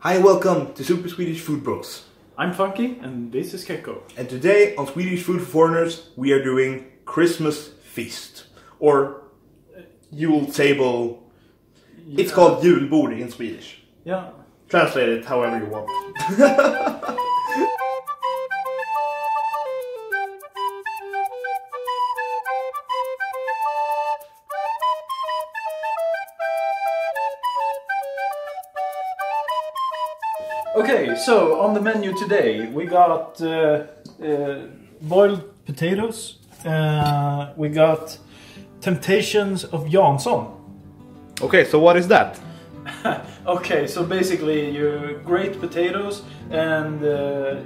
Hi and welcome to Super Swedish Food Bros. I'm Funky and this is Kekko. And today on Swedish Food for Foreigners we are doing Christmas feast. Or Jul table. Yeah. It's called julbord in Swedish. Yeah. Translate it however you want. Okay, so on the menu today we got boiled potatoes, we got Temptations of Jansson. Okay, so what is that? Okay, so basically you grate potatoes and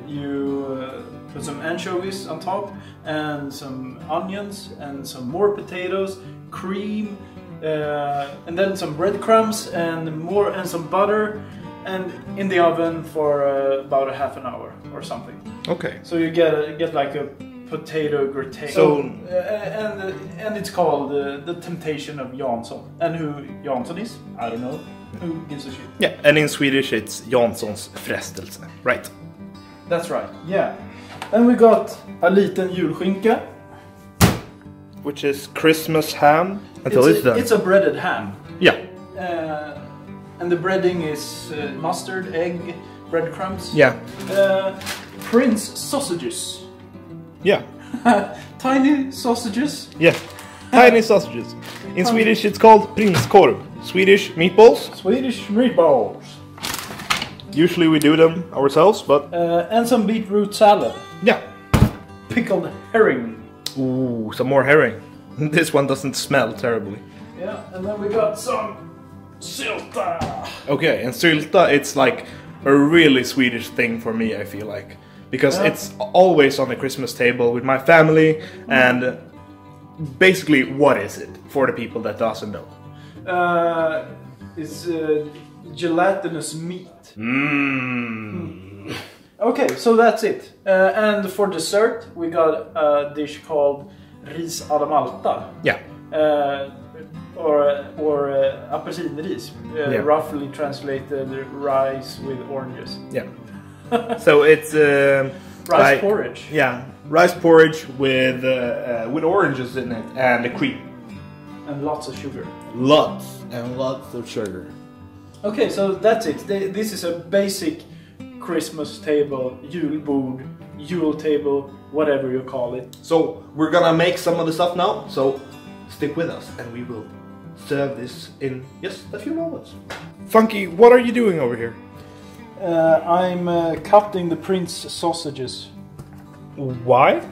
you put some anchovies on top and some onions and some more potatoes, cream, and then some breadcrumbs and some butter. And in the oven for about a half an hour or something. Okay. So you get like a potato gratin. So and it's called the Temptation of Jansson. And who Jansson is? I don't know. Who gives a shit? Yeah, and in Swedish it's Janssons frestelse, right? That's right. Yeah. And we got a liten julskinka, which is Christmas ham until it's done. It's a breaded ham. Yeah. And the breading is mustard, egg, breadcrumbs. Yeah. Prince sausages. Yeah. Tiny sausages. Yeah. Tiny sausages. In Swedish it's called prinskorv. Swedish meatballs. Swedish meatballs. Usually we do them ourselves, but... and some beetroot salad. Yeah. Pickled herring. Ooh, some more herring. This one doesn't smell terribly. Yeah, and then we got some... sylta! Okay, and sylta, it's like a really Swedish thing for me, I feel like. Because it's always on the Christmas table with my family, and basically, what is it, for the people that doesn't know? It's gelatinous meat. Okay, so that's it. And for dessert, we got a dish called ris alla malta. Yeah. Or apelsinris, roughly translated rice with oranges. Yeah. So it's rice porridge. Yeah, rice porridge with oranges in it and a cream. And lots of sugar. Lots and lots of sugar. Okay, so that's it. This is a basic Christmas table, julbord, Yule table, whatever you call it. So we're gonna make some of the stuff now. So stick with us and we will serve this in just a few moments. Funky, what are you doing over here? I'm cutting the Prince sausages. Why?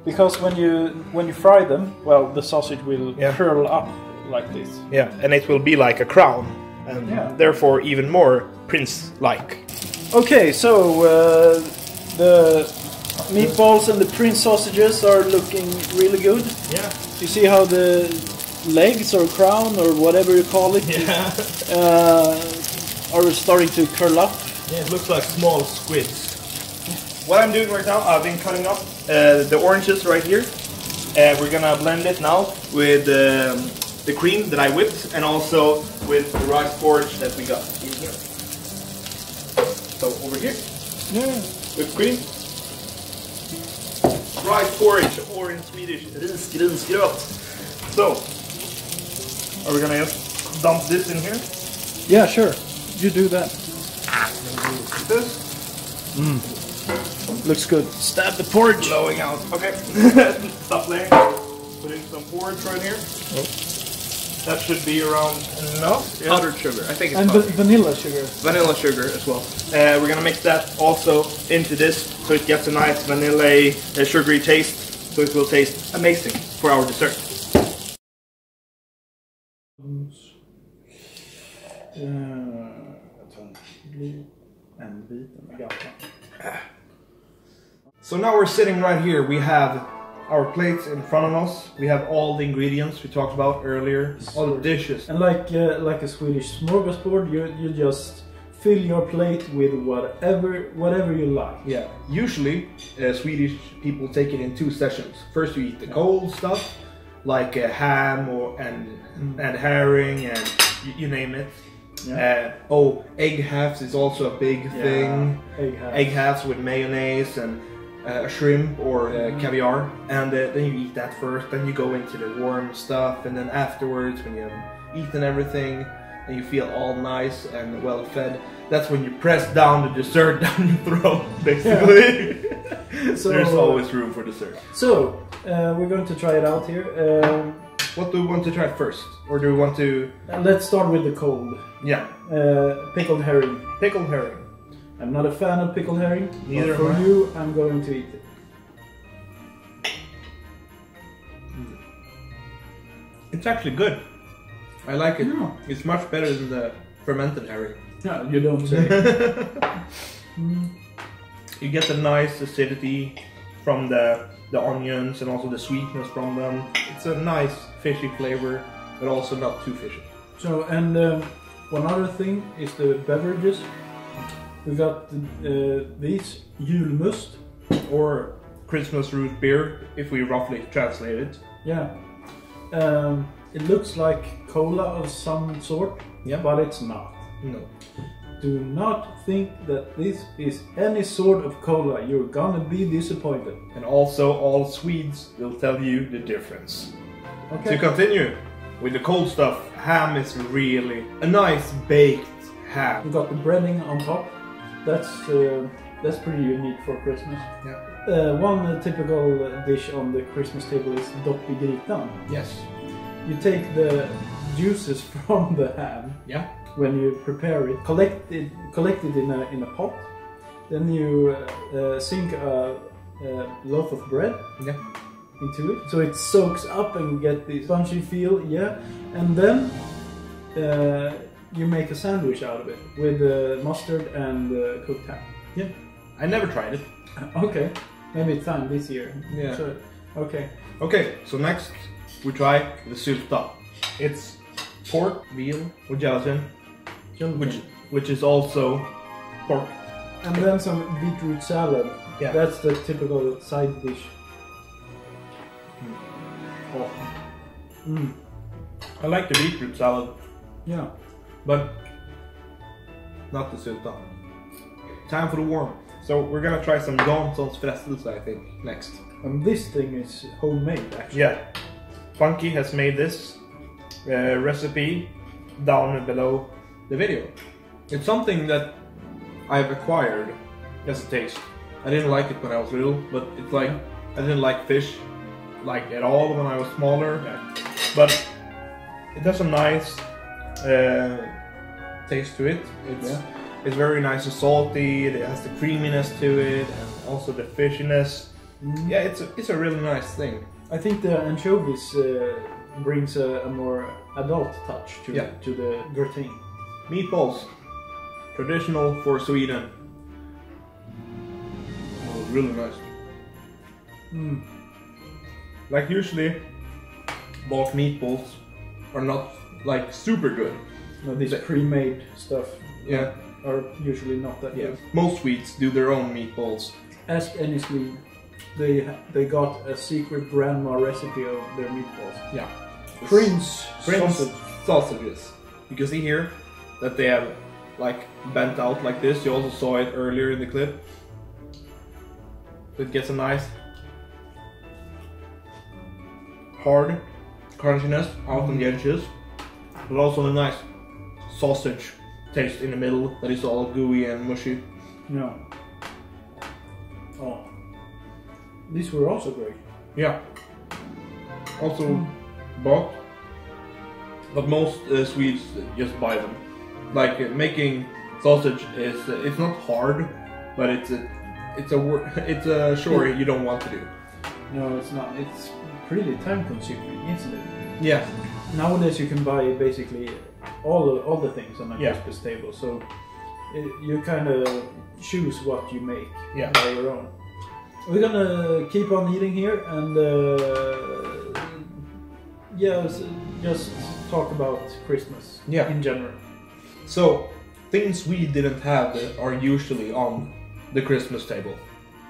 Because when you fry them, well, the sausage will curl up like this. Yeah, and it will be like a crown, and therefore even more Prince-like. Okay, so the meatballs and the Prince sausages are looking really good. Yeah. You see how the legs or crown or whatever you call it are starting to curl up. Yeah, it looks like small squids. What I'm doing right now, I've been cutting up the oranges right here. We're gonna blend it now with the cream that I whipped and also with the rice porridge that we got in here. So over here, whipped cream, rice porridge, or in Swedish, risgrynsgröt. So, are we gonna just dump this in here? Yeah, sure. You do that. Like this. Looks good. Stab the porridge. Blowing out. Okay. Stop playing. Put in some porridge right here. Oh. That should be around enough. Yeah. Powdered sugar. I think it's and vanilla sugar. Vanilla sugar as well. We're gonna mix that also into this so it gets a nice vanilla sugary taste. So it will taste amazing for our dessert. So now we're sitting right here. We have our plates in front of us. We have all the ingredients we talked about earlier. All the dishes. And like a Swedish smorgasbord, you just fill your plate with whatever you like. Yeah. Usually, Swedish people take it in two sessions. First, you eat the cold stuff, like ham and herring and you name it. Yeah. Egg halves is also a big thing. Egg halves with mayonnaise and shrimp or caviar, and then you eat that first. Then you go into the warm stuff, and then afterwards, when you've eaten everything and you feel all nice and well fed, that's when you press down the dessert down your throat, basically. Yeah. So there's always room for dessert. So we're going to try it out here. What do we want to try first, or do we want to? Let's start with the cold. Yeah. Pickled herring. Pickled herring. I'm not a fan of pickled herring. Neither but for am I. you, I'm going to eat it. It's actually good. I like it. Yeah. It's much better than the fermented herring. No, you don't say. You get the nice acidity from the onions and also the sweetness from them. It's a nice fishy flavor, but also not too fishy. So, and one other thing is the beverages. We got these julmust, or Christmas root beer, if we roughly translate it. Yeah. It looks like cola of some sort, Yeah. but it's not. No. Do not think that this is any sort of cola. You're gonna be disappointed. And also, all Swedes will tell you the difference. Okay. To continue with the cold stuff, ham is really a nice baked ham. We got the breading on top. That's pretty unique for Christmas. Yeah. One typical dish on the Christmas table is dopp i grytan. Yes. You take the juices from the ham. Yeah. When you prepare it, collect it in a pot. Then you sink a loaf of bread Yeah. into it, so it soaks up and get the spongy feel. Yeah, and then you make a sandwich out of it with mustard and cooked ham. Yeah. I never tried it. Okay, maybe it's time this year. Yeah. So, okay. Okay, so next we try the sylta. It's pork, veal, or gelatin, which is also pork. And then some beetroot salad. Yeah. That's the typical side dish. Oh. I like the beetroot salad, Yeah. but not the sylta. Time for the warm. So we're gonna try some Janssons frestelse, I think, next. And this thing is homemade, actually. Yeah. Funky has made this recipe down below the video. It's something that I've acquired as a taste. I didn't like it when I was little, but it's like I didn't like fish like at all when I was smaller. Yeah. But it has a nice taste to it. It's very nice and salty. It has the creaminess to it, and also the fishiness. Yeah, it's a really nice thing. I think the anchovies brings a more adult touch to the gratin. Meatballs, traditional for Sweden. Oh, really nice. Like usually, bulk meatballs are not like super good. No, this pre-made stuff Yeah. are usually not that good. Most Swedes do their own meatballs. Ask any Swede. They got a secret grandma recipe of their meatballs. Yeah. Prince sausage. sausages. You can see here that they have like bent out like this. You also saw it earlier in the clip. It gets a nice hard crunchiness out on the edges, but also a nice sausage taste in the middle that is all gooey and mushy. Yeah. Oh. These were also great. Yeah. Also bought, but most Swedes just buy them. Like making sausage is it's not hard, but it's a chore you don't want to do. No, it's not. It's pretty time consuming, isn't it? Yeah. Nowadays you can buy basically all the things on a Yeah. Christmas table, so you kind of choose what you make by your own. We're gonna keep on eating here and just talk about Christmas in general. So things we didn't have are usually on the Christmas table.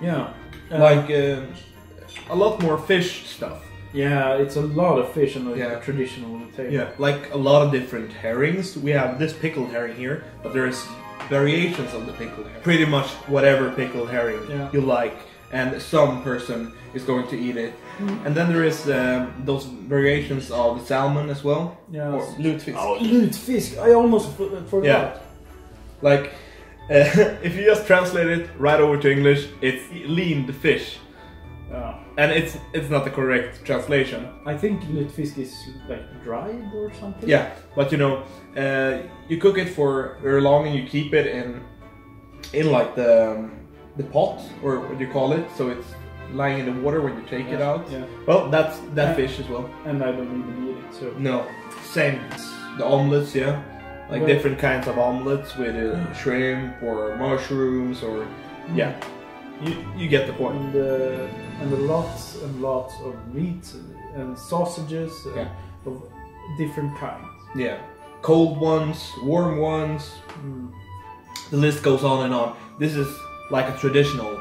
Yeah. Like a lot more fish stuff. Yeah, it's a lot of fish on the Yeah. traditional table. Yeah, like a lot of different herrings. We have this pickled herring here, but there's variations of the pickled herring. Pretty much whatever pickled herring Yeah. you like, and some person is going to eat it. And then there is those variations of salmon as well, Yeah. or lutefisk. Oh, lutefisk! I almost forgot. Yeah. Like, if you just translate it right over to English, it's leaned fish. And it's not the correct translation. I think lutefisk is like dried or something. Yeah, but you know, you cook it for very long and you keep it in like the pot, or what do you call it? So it's lying in the water when you take it out. Yeah. Well, that's that fish as well. And I don't even eat it, so. No, same. The omelets, yeah, like But- different kinds of omelets with shrimp or mushrooms or yeah. You get the point. And lots and lots of meat and sausages of different kinds. Yeah, cold ones, warm ones. The list goes on and on. This is like a traditional,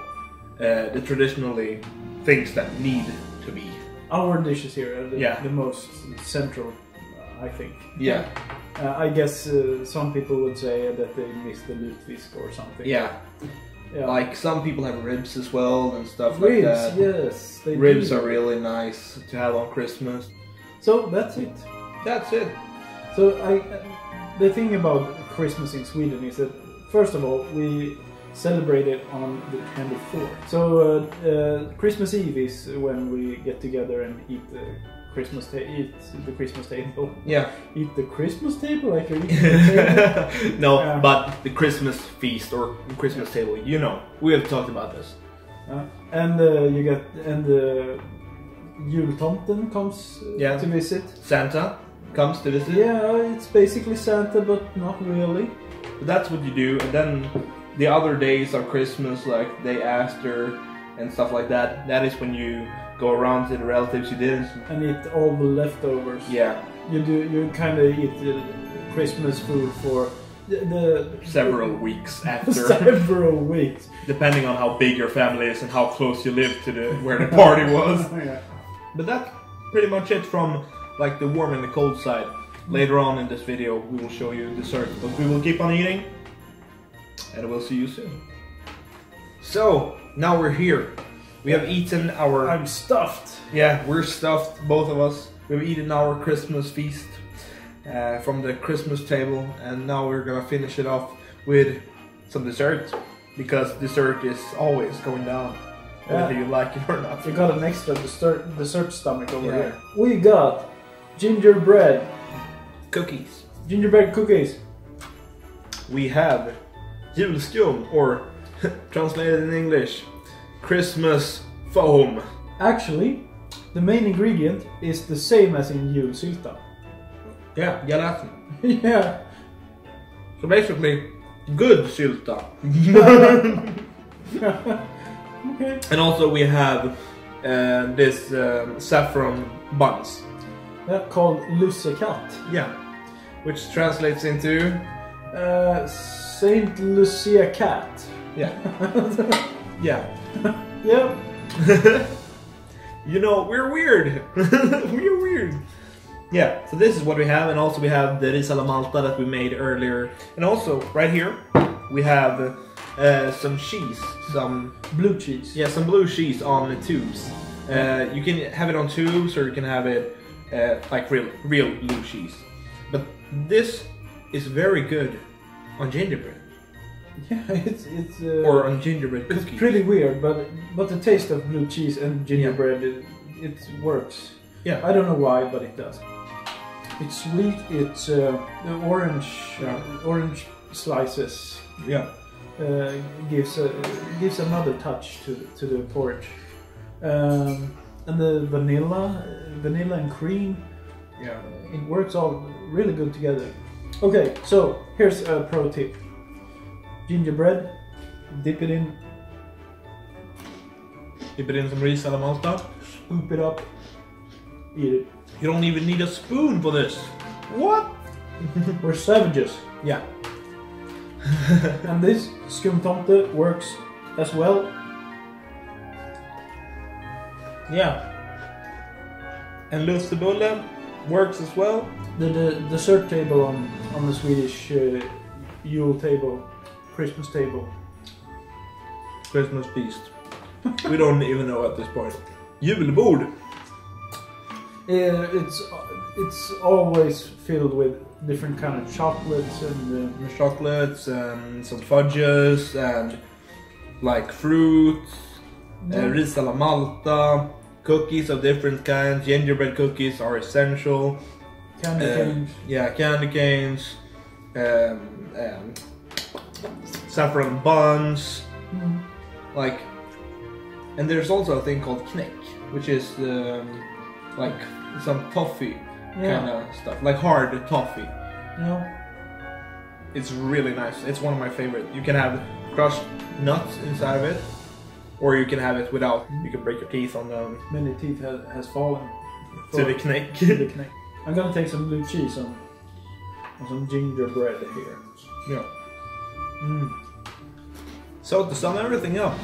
the traditionally things that need to be. Our dishes here are Yeah. the most central, I think. Yeah, I guess some people would say that they miss the lutefisk or something. yeah. Yeah. Like some people have ribs as well and stuff Ribs, like that. yes. They Ribs do. are really nice to have on Christmas. So that's it. That's it. So the thing about Christmas in Sweden is that first of all we celebrate it on the 24th. So Christmas Eve is when we get together and eat the Christmas table. Yeah. Eat the Christmas table like you're eating the table. No, but the Christmas feast or Christmas table. You know, we have talked about this. And you get jultomten comes to visit. Santa comes to visit. Yeah, it's basically Santa, but not really. But that's what you do, and then the other days of Christmas, like day after and stuff like that, that is when you go around to the relatives you didn't. And eat all the leftovers. Yeah. You kind of eat the Christmas food for the several weeks after. Several weeks. Depending on how big your family is and how close you live to where the party was. Yeah. But that's pretty much it from like the warm and the cold side. Later on in this video we will show you dessert, but we will keep on eating and we'll see you soon. So now we're here. We have eaten our... I'm stuffed. Yeah, we're stuffed, both of us. We've eaten our Christmas feast from the Christmas table, and now we're gonna finish it off with some dessert, because dessert is always going down, whether you like it or not. We got an extra dessert stomach over here. We got gingerbread cookies. Gingerbread cookies. We have julskum, or translated in English, Christmas foam. Actually, the main ingredient is the same as in julsylta. Yeah, gelatin. Yeah. So basically, good sylta. Okay. And also we have this saffron buns. That's called lussekatt. Yeah. Which translates into... Saint Lucia cat. Yeah. Yeah. Yep. You know, we're weird. We're weird. Yeah, so this is what we have, and also we have the risala malta that we made earlier. And also, right here, we have some cheese, some... blue cheese. Yeah, some blue cheese on the tubes. You can have it on tubes, or you can have it like real blue cheese. But this is very good on gingerbread. Yeah, it's or on gingerbread cookies. It's pretty weird, but the taste of blue cheese and gingerbread, it works. Yeah. I don't know why, but it does. It's sweet. It's the orange slices. Yeah. Gives another touch to the porridge. And the vanilla and cream. Yeah. It works all really good together. Okay, so here's a pro tip. Gingerbread, dip it in. Dip it in some risala malta. Scoop it up. Eat it. You don't even need a spoon for this. What? We're savages. Yeah. And this skumtomte works as well. Yeah. And lustebulle works as well. The dessert table on the Swedish Yule table, Christmas table. Christmas feast. We don't even know at this point. Julbord. It's always filled with different kind of chocolates and Chocolates and some fudges and like fruit, ris alla malta, cookies of different kinds. Gingerbread cookies are essential. candy canes. Yeah, candy canes. Saffron buns. Like, and there's also a thing called kneck, which is like some toffee kind of stuff, like hard toffee. Yeah. It's really nice. It's one of my favorite. You can have crushed nuts inside of it, or you can have it without. You can break your teeth on them. Many teeth has fallen To the kneck. To the kneck. I'm gonna take some blue cheese on some gingerbread here. Yeah. So to sum everything up,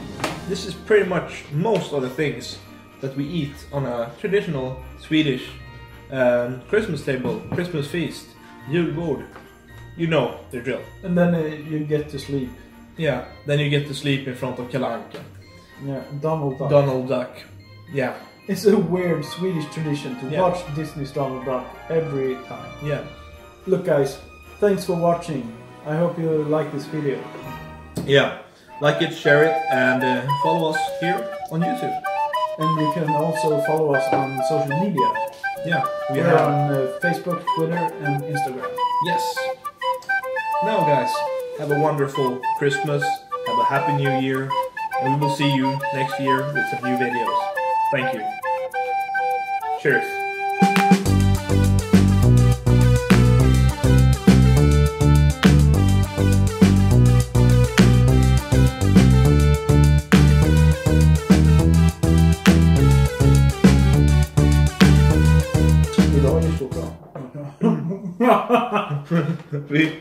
this is pretty much most of the things that we eat on a traditional Swedish Christmas table, Christmas feast, julbord. You know the drill. And then you get to sleep. Yeah, then you get to sleep in front of Kalle Anka. Yeah, Donald Duck. Donald Duck. Yeah. It's a weird Swedish tradition to watch Disney's Donald Duck every time. Yeah. Look guys, thanks for watching. I hope you like this video. Yeah. Like it, share it, and follow us here on YouTube. And you can also follow us on social media. Yeah. We're on Facebook, Twitter, and Instagram. Yes. Now guys, have a wonderful Christmas, have a happy new year, and we will see you next year with some new videos. Thank you. Cheers. Vi...